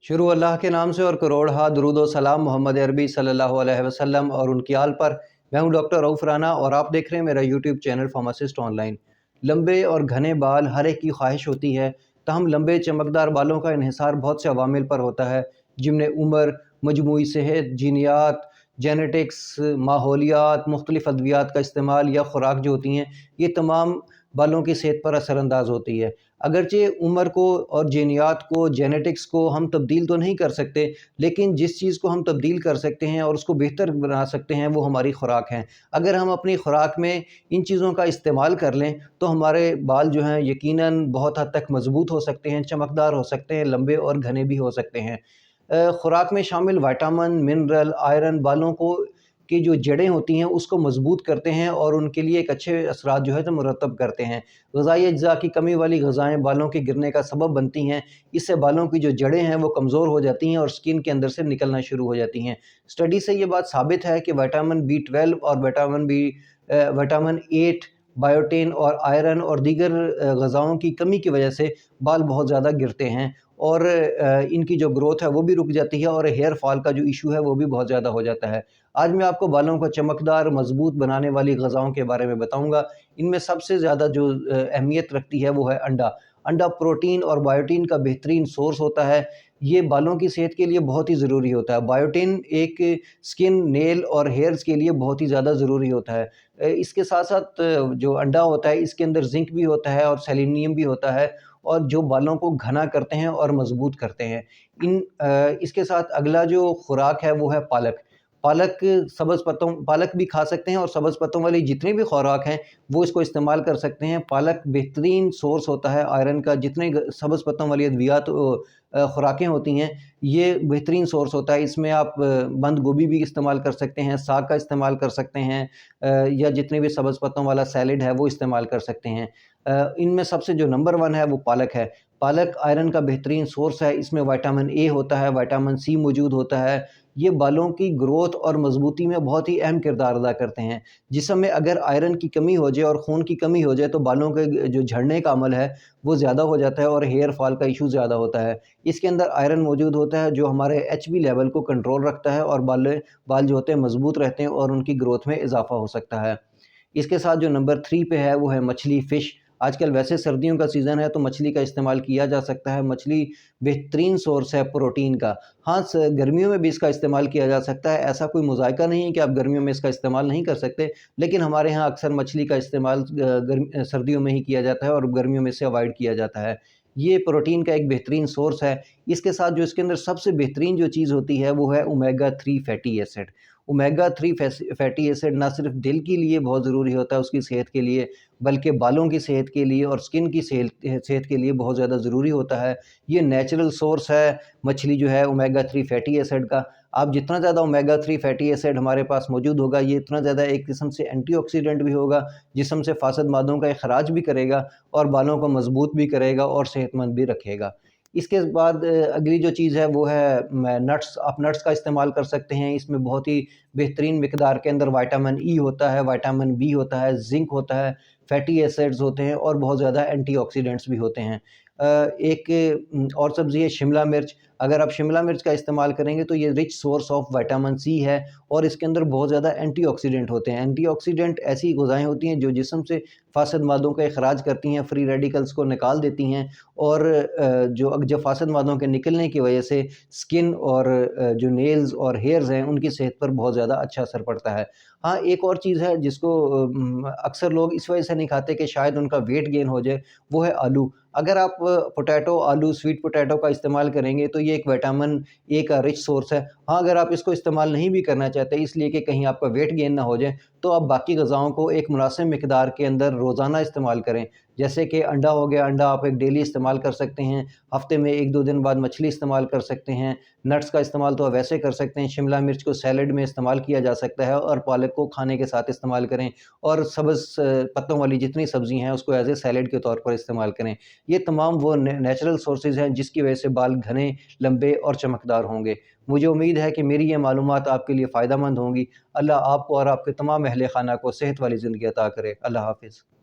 शुरू अल्लाह के नाम से और करोड़हा दुरूद व सलाम मोहम्मद अरबी सल्लल्लाहु अलैहि वसल्लम और उनकी आल पर। मैं हूं डॉक्टर रऊफ राना और आप देख रहे हैं मेरा यूट्यूब चैनल फार्मासिस्ट ऑनलाइन। लंबे और घने बाल हर एक की ख्वाहिश होती है, ताहम लंबे चमकदार बालों का इन्हिसार बहुत से अवामिल पर होता है, जिनमें उम्र, मजमूई सेहत, जीनियात, जेनेटिक्स, माहौलियात, मुख्तलिफ अद्वियात का इस्तेमाल या खुराक जो होती हैं, ये तमाम बालों की सेहत पर असरानंदाज होती है। अगरचे उम्र को और जीनियात को, जेनेटिक्स को हम तब्दील तो नहीं कर सकते, लेकिन जिस चीज़ को हम तब्दील कर सकते हैं और उसको बेहतर बना सकते हैं वो हमारी खुराक है। अगर हम अपनी खुराक में इन चीज़ों का इस्तेमाल कर लें तो हमारे बाल जो हैं यकीनन बहुत हद तक मज़बूत हो सकते हैं, चमकदार हो सकते हैं, लंबे और घने भी हो सकते हैं। खुराक में शामिल विटामिन, मिनरल, आयरन बालों को की जो जड़ें होती हैं उसको मजबूत करते हैं और उनके लिए एक अच्छे असरात जो है तो मुरतब करते हैं। ग़िज़ाई अज्ज़ा की कमी वाली ग़िज़ाएँ बालों के गिरने का सबब बनती हैं। इससे बालों की जो जड़ें हैं वो कमज़ोर हो जाती हैं और स्किन के अंदर से निकलना शुरू हो जाती हैं। स्टडी से ये बात साबित है कि विटामिन बी 12 और विटामिन 8, बायोटिन और आयरन और दीगर ग़िज़ाओं की कमी की वजह से बाल बहुत ज़्यादा गिरते हैं और इनकी जो ग्रोथ है वो भी रुक जाती है और हेयर फॉल का जो इशू है वो भी बहुत ज़्यादा हो जाता है। आज मैं आपको बालों को चमकदार, मज़बूत बनाने वाली ग़िज़ाओं के बारे में बताऊँगा। इनमें सबसे ज़्यादा जो अहमियत रखती है वो है अंडा। अंडा प्रोटीन और बायोटिन का बेहतरीन सोर्स होता है। ये बालों की सेहत के लिए बहुत ही ज़रूरी होता है। बायोटिन एक स्किन, नेल और हेयर्स के लिए बहुत ही ज़्यादा ज़रूरी होता है। इसके साथ-साथ जो अंडा होता है इसके अंदर ज़िंक भी होता है और सेलेनियम भी होता है और जो बालों को घना करते हैं और मज़बूत करते हैं। इसके साथ अगला जो खुराक है वो है पालक। पालक भी खा सकते हैं और सब्ज़ पत्तों वाली जितनी भी खुराक हैं वो इसको इस्तेमाल कर सकते हैं। पालक बेहतरीन सोर्स होता है आयरन का। जितने सब्ज़ पत्तों वाली अद्वियात खुराकें होती हैं ये बेहतरीन सोर्स होता है। इसमें आप बंद गोभी भी इस्तेमाल कर सकते हैं, साग का इस्तेमाल कर सकते हैं, या जितने भी सब्ज़ पत्तों वाला सैलेड है वो इस्तेमाल कर सकते हैं। इनमें सबसे जो नंबर 1 है वो पालक है। पालक आयरन का बेहतरीन सोर्स है। इसमें विटामिन ए होता है, विटामिन सी मौजूद होता है। ये बालों की ग्रोथ और मज़बूती में बहुत ही अहम किरदार अदा करते हैं। जिस्म में अगर आयरन की कमी हो जाए और खून की कमी हो जाए तो बालों के जो झड़ने का अमल है वो ज़्यादा हो जाता है और हेयर फॉल का इशू ज़्यादा होता है। इसके अंदर आयरन मौजूद होता है जो हमारे एचबी लेवल को कंट्रोल रखता है और बाल जो होते हैं मज़बूत रहते हैं और उनकी ग्रोथ में इजाफ़ा हो सकता है। इसके साथ जो नंबर 3 पे है वो है मछली, फ़िश। आजकल वैसे सर्दियों का सीज़न है तो मछली का इस्तेमाल किया जा सकता है। मछली बेहतरीन सोर्स है प्रोटीन का। हाँ, गर्मियों में भी इसका इस्तेमाल किया जा सकता है। ऐसा कोई मुज़ायका नहीं है कि आप गर्मियों में इसका इस्तेमाल नहीं कर सकते, लेकिन हमारे यहाँ अक्सर मछली का इस्तेमाल सर्दियों में ही किया जाता है और गर्मियों में इसे अवॉइड किया जाता है। ये प्रोटीन का एक बेहतरीन सोर्स है। इसके साथ जो इसके अंदर सबसे बेहतरीन जो चीज़ होती है वो है omega 3 fatty acid. Omega 3 fatty acid ना सिर्फ दिल के लिए बहुत ज़रूरी होता है उसकी सेहत के लिए, बल्कि बालों की सेहत के लिए और स्किन की सेहत के लिए बहुत ज़्यादा ज़रूरी होता है। ये नेचुरल सोर्स है मछली जो है ओमेगा 3 फैटी एसिड का। आप जितना ज़्यादा ओमेगा 3 फैटी एसिड हमारे पास मौजूद होगा ये इतना ज़्यादा एक किस्म से एंटीऑक्सीडेंट भी होगा, जिस्म से फासद मादों का इखराज भी करेगा और बालों को मज़बूत भी करेगा और सेहतमंद भी रखेगा। इसके बाद अगली जो चीज़ है वो है नट्स। आप नट्स का इस्तेमाल कर सकते हैं। इसमें बहुत ही बेहतरीन मिक़दार के अंदर विटामिन ई होता है, विटामिन बी होता है, ज़िंक होता है, फैटी एसिड्स होते हैं और बहुत ज़्यादा एंटीऑक्सीडेंट्स भी होते हैं। एक और सब्ज़ी है शिमला मिर्च। अगर आप शिमला मिर्च का इस्तेमाल करेंगे तो ये rich source of vitamin C है और इसके अंदर बहुत ज़्यादा एंटीऑक्सीडेंट होते हैं। एंटीऑक्सीडेंट ऐसी ग़िज़ाएँ होती हैं जो जिस्म से फासद मादों का इखराज करती हैं, फ्री रेडिकल्स को निकाल देती हैं और जो फासद मादों के निकलने की वजह से स्किन और जो नेल्स और हेयर्स हैं उनकी सेहत पर बहुत ज़्यादा अच्छा असर पड़ता है। हाँ, एक और चीज़ है जिसको अक्सर लोग इस वजह से नहीं खाते कि शायद उनका वेट गेन हो जाए, वो है आलू। अगर आप आलू, स्वीट पोटैटो का इस्तेमाल करेंगे तो ये एक विटामिन ए का रिच सोर्स है। हाँ, अगर आप इसको इस्तेमाल नहीं भी करना चाहते इसलिए कि कहीं आपका वेट गेन ना हो जाए तो आप बाकी ग़िज़ाओं को एक मुनासिब मिक़दार के अंदर रोज़ाना इस्तेमाल करें। जैसे कि अंडा हो गया, अंडा आप एक डेली इस्तेमाल कर सकते हैं। हफ़्ते में 1-2 दिन बाद मछली इस्तेमाल कर सकते हैं। नट्स का इस्तेमाल तो आप वैसे कर सकते हैं। शिमला मिर्च को सैलेड में इस्तेमाल किया जा सकता है और पालक को खाने के साथ इस्तेमाल करें और सब्ज़ पत्तों वाली जितनी सब्ज़ी हैं उसको एज़ ए सैलेड के तौर पर इस्तेमाल करें। ये तमाम वो नेचुरल सोर्सेज़ हैं जिसकी वजह से बाल घने, लंबे और चमकदार होंगे। मुझे उम्मीद है कि मेरी ये मालूमात आपके लिए फ़ायदेमंद होंगी। अल्लाह आपको और आपके तमाम अहले ख़ाना को सेहत वाली ज़िंदगी अता करे। अल्लाह हाफ़िज़।